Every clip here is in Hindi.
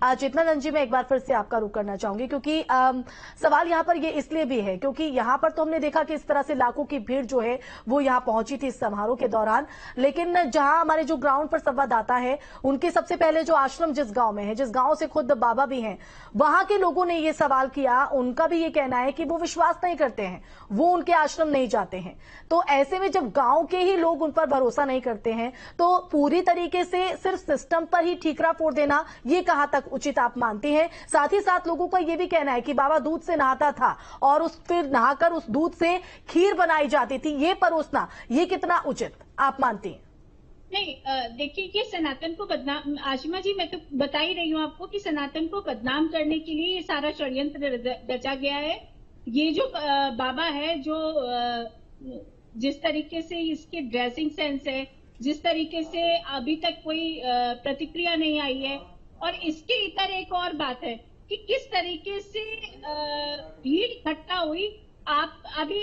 चेतनानंद जी, मैं एक बार फिर से आपका रुख करना चाहूंगी, क्योंकि सवाल यहाँ पर ये इसलिए भी है क्योंकि यहाँ पर तो हमने देखा कि इस तरह से लाखों की भीड़ जो है वो यहाँ पहुंची थी इस समारोह के दौरान, लेकिन जहां हमारे जो ग्राउंड पर संवाददाता है उनके सबसे पहले जो आश्रम जिस गांव में है, जिस गांव से खुद बाबा भी हैं, वहां के लोगों ने ये सवाल किया। उनका भी ये कहना है कि वो विश्वास नहीं करते हैं, वो उनके आश्रम नहीं जाते हैं। तो ऐसे में जब गांव के ही लोग उन पर भरोसा नहीं करते हैं तो पूरी तरीके से सिर्फ सिस्टम पर ही ठीकरा फोड़ देना, ये कहां तक उचित आप मानती हैं? साथ ही साथ लोगों का ये भी कहना है कि बाबा दूध से नहाता था और फिर नहाकर उस दूध से खीर बनाई जाती थी, ये परोसना, ये कितना उचित आप मानती हैं? नहीं, देखिए कि सनातन को बदनाम, आशिमा जी मैं तो बता ही रही हूँ आपको कि सनातन को बदनाम करने के लिए ये सारा षड्यंत्र रचा गया है। ये जो बाबा है, जो जिस तरीके से इसके ड्रेसिंग सेंस है, जिस तरीके से अभी तक कोई प्रतिक्रिया नहीं आई है, और इसके इतर एक और बात है कि किस तरीके से भीड़ इकट्ठा हुई। आप अभी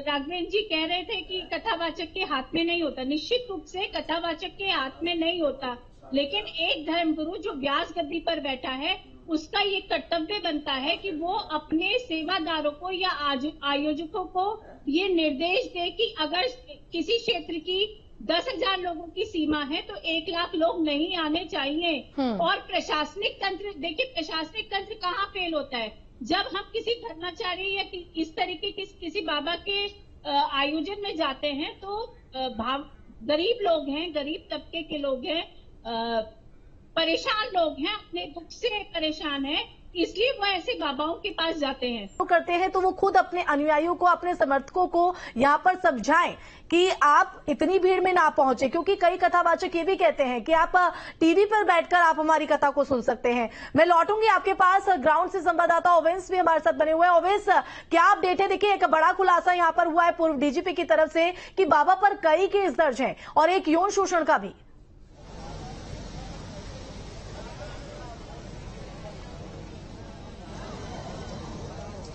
राघवेंद्र जी कह रहे थे कि कथावाचक के हाथ में नहीं होता, निश्चित रूप से कथावाचक के हाथ में नहीं होता, लेकिन एक धर्मगुरु जो व्यास गद्दी पर बैठा है उसका ये कर्तव्य बनता है कि वो अपने सेवादारों को या आयोजकों को ये निर्देश दे कि अगर किसी क्षेत्र की 10,000 लोगों की सीमा है तो 1 लाख लोग नहीं आने चाहिए। और प्रशासनिक तंत्र, देखिए प्रशासनिक तंत्र कहाँ फेल होता है, जब हम किसी धर्माचार्य या इस तरीके के किसी बाबा के आयोजन में जाते हैं तो गरीब लोग हैं, गरीब तबके के लोग हैं, परेशान लोग हैं, अपने दुख से परेशान हैं, इसलिए वो ऐसे बाबाओं के पास जाते हैं। वो करते हैं तो वो खुद अपने अनुयायियों को, अपने समर्थकों को यहाँ पर समझाएं कि आप इतनी भीड़ में ना पहुंचे, क्योंकि कई कथावाचक ये भी कहते हैं कि आप टीवी पर बैठकर आप हमारी कथा को सुन सकते हैं। मैं लौटूंगी आपके पास, ग्राउंड से संवाददाता ओवेंस भी हमारे साथ बने हुए हैं। ओवेंस, क्या अपडेट है? देखिए, एक बड़ा खुलासा यहाँ पर हुआ है पूर्व डीजीपी की तरफ से कि बाबा पर कई केस दर्ज है और एक यौन शोषण का भी।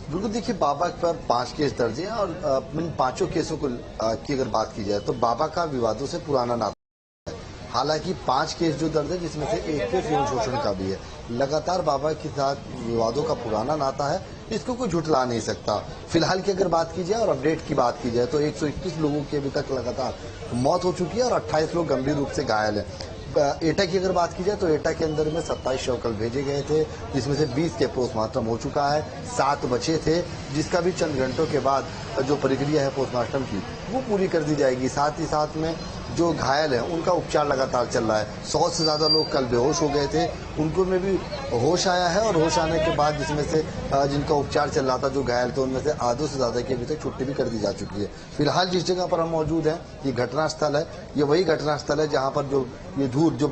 बिल्कुल, देखिए बाबा पर 5 केस दर्ज हैं और इन 5 केसों को की अगर बात की जाए तो बाबा का विवादों से पुराना नाता है। हालांकि 5 केस जो दर्ज है जिसमें से 1 केस यौन शोषण का भी है। लगातार बाबा के साथ विवादों का पुराना नाता है, इसको कोई झुठला नहीं सकता। फिलहाल की अगर बात की जाए और अपडेट की बात की जाए तो 121 लोगों की अभी तक लगातार मौत हो चुकी है और 28 लोग गंभीर रूप से घायल हैं। एटा की अगर बात की जाए तो एटा के अंदर में 27 शव कल भेजे गए थे, जिसमें से 20 के पोस्टमार्टम हो चुका है, 7 बचे थे, जिसका भी चंद घंटों के बाद जो प्रक्रिया है पोस्टमार्टम की वो पूरी कर दी जाएगी। साथ ही साथ में जो घायल हैं उनका उपचार लगातार चल रहा है। 100 से ज्यादा लोग कल बेहोश हो गए थे, उनको में भी होश आया है और होश आने के बाद जिसमें से जिनका उपचार चल रहा था, जो घायल थे, उनमें से आधों से ज्यादा की अभी तक छुट्टी भी कर दी जा चुकी है। फिलहाल जिस जगह पर हम मौजूद हैं ये घटनास्थल है, ये वही घटनास्थल है जहाँ पर जो ये धूल जो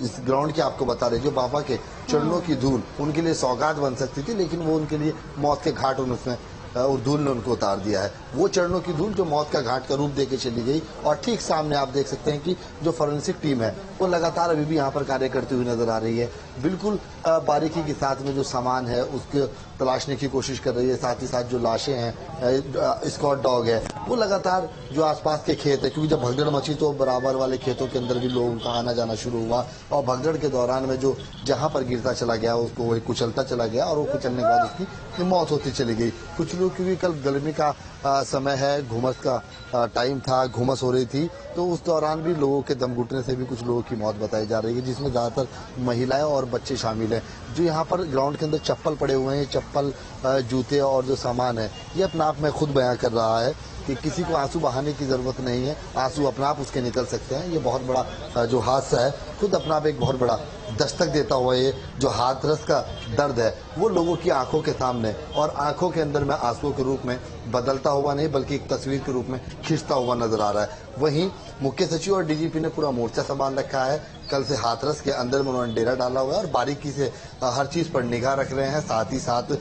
इस ग्राउंड की आपको बता रहे, जो बाबा के चरणों की धूल उनके लिए सौगात बन सकती थी, लेकिन वो उनके लिए मौत के घाट उसमें और धूल ने उनको उतार दिया है। वो चरणों की धूल जो मौत का घाट का रूप देके चली गई। और ठीक सामने आप देख सकते हैं कि जो फॉरेंसिक टीम है वो लगातार अभी भी यहाँ पर कार्य करती हुई नजर आ रही है। बिल्कुल बारीकी के साथ में जो सामान है उसके तलाशने की कोशिश कर रही है। साथ ही साथ जो लाशें हैं, स्कॉट डॉग है, वो लगातार जो आसपास के खेत है, क्योंकि जब भगदड़ मची तो बराबर वाले खेतों के अंदर भी लोगों का आना जाना शुरू हुआ और भगदड़ के दौरान में जो जहां पर गिरता चला गया उसको वही कुचलता चला गया और वो कुचलने के बाद उसकी मौत होती चली गई। कुछ लोग, क्योंकि कल गर्मी का समय है, घुमस का टाइम था, घुमस हो रही थी, तो उस दौरान भी लोगों के दम घुटने से भी कुछ लोगों की मौत बताई जा रही है, जिसमें ज्यादातर महिलाएं और बच्चे शामिल हैं। जो यहाँ पर ग्राउंड के अंदर चप्पल पड़े हुए हैं, चप्पल, जूते और जो सामान है, ये अपना आप में खुद बयां कर रहा है कि किसी को आंसू बहाने की जरूरत नहीं है, आंसू अपना आप उसके निकल सकते हैं। ये बहुत बड़ा जो हादसा है खुद अपना आप एक बहुत बड़ा दस्तक देता हुआ ये जो हाथरस का दर्द है वो लोगों की आंखों के सामने और आंखों के अंदर में आंसुओं के रूप में बदलता हुआ नहीं बल्कि एक तस्वीर के रूप में खिंचता हुआ नजर आ रहा है। वहीं मुख्य सचिव और डीजीपी ने पूरा मोर्चा संभाल रखा है। कल से हाथरस के अंदर में उन्होंने डेरा डाला हुआ है और बारीकी से हर चीज पर निगाह रख रहे हैं। साथ ही साथ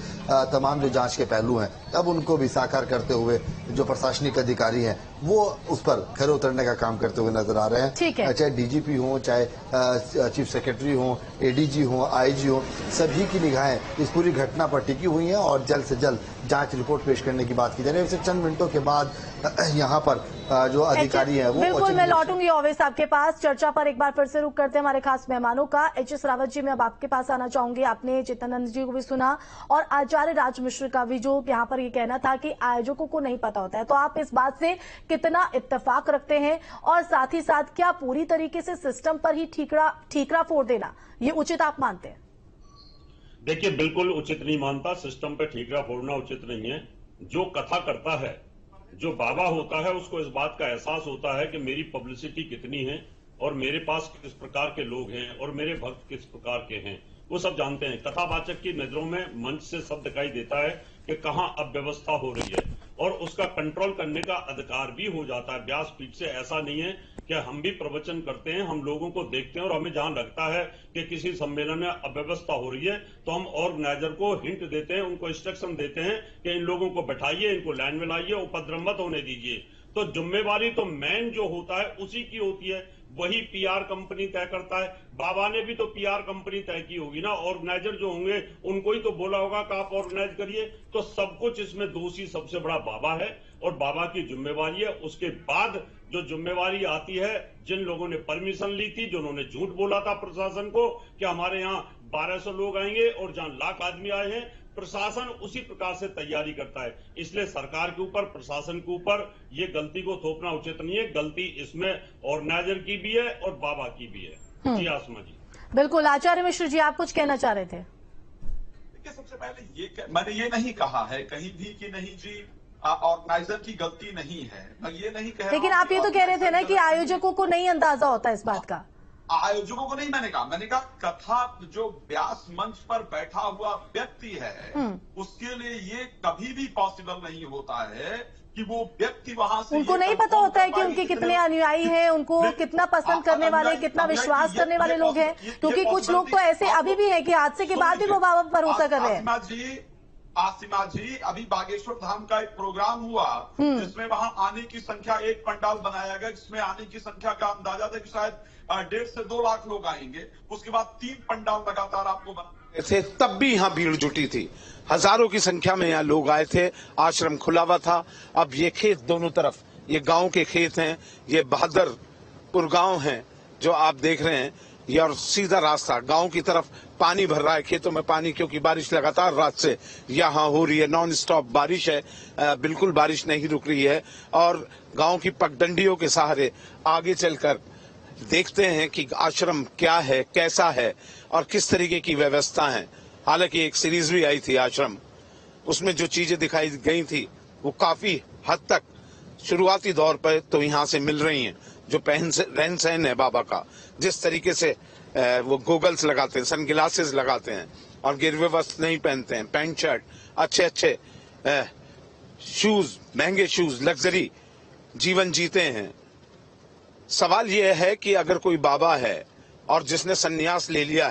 तमाम जो जांच के पहलू हैं अब उनको भी साकार करते हुए जो प्रशासनिक अधिकारी हैं वो उस पर खरे उतरने का काम करते हुए नजर आ रहे हैं। चाहे डीजीपी हो, चाहे चीफ सेक्रेटरी हो, एडीजी हो, आईजी हो, सभी की निगाहें इस पूरी घटना पर टिकी हुई हैं और जल्द से जल्द जांच रिपोर्ट पेश करने की बात की जा रही है। इससे चंद मिनटों के बाद यहाँ पर जो अधिकारी है वो बिल्कुल मैं लौटूंगी ओवैस आपके पास। चर्चा पर एक बार फिर से रुक करते हैं हमारे खास मेहमानों का। एच.एस. रावत जी, मैं अब आपके पास आना चाहूंगी। आपने चित्तानंद जी को भी सुना और आचार्य राज मिश्र का भी जो यहाँ पर ये कहना था कि आयोजकों को नहीं पता होता है, तो आप इस बात से कितना इत्तेफाक रखते हैं और साथ ही साथ क्या पूरी तरीके से सिस्टम पर ही ठीकरा फोड़ देना ये उचित आप मानते हैं? देखिए, बिल्कुल उचित नहीं मानता। सिस्टम पे ठीकरा फोड़ना उचित नहीं है। जो कथा करता है, जो बाबा होता है, उसको इस बात का एहसास होता है कि मेरी पब्लिसिटी कितनी है और मेरे पास किस प्रकार के लोग हैं और मेरे भक्त किस प्रकार के हैं, वो सब जानते हैं। कथावाचक की नजरों में मंच से सब दिखाई देता है कि कहां अव्यवस्था हो रही है और उसका कंट्रोल करने का अधिकार भी हो जाता है व्यासपीठ से। ऐसा नहीं है कि हम भी प्रवचन करते हैं, हम लोगों को देखते हैं और हमें जहां लगता है कि किसी सम्मेलन में अव्यवस्था हो रही है तो हम ऑर्गेनाइजर को हिंट देते हैं, उनको इंस्ट्रक्शन देते हैं कि इन लोगों को बैठाइए, इनको लाइन में लाइए, उपद्रव मत होने दीजिए। तो जिम्मेवारी तो मैन जो होता है उसी की होती है, वही पीआर कंपनी तय करता है। बाबा ने भी तो पीआर कंपनी तय की होगी ना, ऑर्गेनाइजर जो होंगे उनको ही तो बोला होगा कि आप ऑर्गेनाइज करिए। तो सब कुछ इसमें दोषी सबसे बड़ा बाबा है और बाबा की जिम्मेवारी है। उसके बाद जो जिम्मेवारी आती है, जिन लोगों ने परमिशन ली थी, जिन्होंने झूठ बोला था प्रशासन को कि हमारे यहाँ 1200 लोग आएंगे और जहां लाख आदमी आए हैं, प्रशासन उसी प्रकार से तैयारी करता है। इसलिए सरकार के ऊपर, प्रशासन के ऊपर ये गलती को थोपना उचित नहीं है। गलती इसमें ऑर्गेनाइजर की भी है और बाबा की भी है। जी आसमा जी। बिल्कुल, आचार्य मिश्र जी आप कुछ कहना चाह रहे थे? देखिए, सबसे पहले मैंने ये नहीं कहा है कहीं भी कि नहीं जी ऑर्गेनाइजर की गलती नहीं है, मैं ये नहीं कह रहा। लेकिन आप ये तो कह रहे थे ना कि आयोजकों को नहीं अंदाजा होता इस बात का। आयोजकों को नहीं, मैंने कहा कथा जो व्यास मंच पर बैठा हुआ व्यक्ति है उसके लिए ये कभी भी पॉसिबल नहीं होता है कि वो व्यक्ति वहां से, उनको नहीं पता होता है कि उनके कितने अनुयायी हैं, उनको कितना पसंद करने वाले, कितना विश्वास करने वाले लोग हैं। क्योंकि कुछ लोग तो ऐसे अभी भी है कि हादसे के बाद भी वो बाबा पर भरोसा कर रहे हैं। आसिमा जी, अभी बागेश्वर धाम का एक प्रोग्राम हुआ जिसमें वहां आने की संख्या, एक पंडाल बनाया गया जिसमें आने की संख्या का अंदाजा था कि शायद 1.5 से 2 लाख लोग आएंगे। उसके बाद 3 पंडाल लगातार आपको थे, तब भी यहाँ भीड़ जुटी थी। हजारों की संख्या में यहाँ लोग आए थे। आश्रम खुला हुआ था। अब ये खेत दोनों तरफ, ये गांव के खेत हैं, ये बहादुरपुर गांव है जो आप देख रहे हैं, ये और सीधा रास्ता गांव की तरफ पानी भर रहा है, खेतों में पानी, क्योंकि बारिश लगातार रात से यहाँ हो रही है। नॉन स्टॉप बारिश है, बिल्कुल बारिश नहीं रुक रही है। और गांव की पगडंडियों के सहारे आगे चलकर देखते हैं कि आश्रम क्या है, कैसा है और किस तरीके की व्यवस्था है। हालांकि एक सीरीज भी आई थी आश्रम, उसमें जो चीजें दिखाई गई थी वो काफी हद तक शुरुआती दौर पर तो यहाँ से मिल रही हैं। जो रहन सहन है बाबा का, जिस तरीके से वो गोगल्स लगाते हैं, सन ग्लासेस लगाते हैं और गिरवे वस्त्र नहीं पहनते हैं, पैंट शर्ट, अच्छे अच्छे शूज, महंगे शूज, लग्जरी जीवन जीते हैं। सवाल यह है कि अगर कोई बाबा है और जिसने संन्यास ले लिया है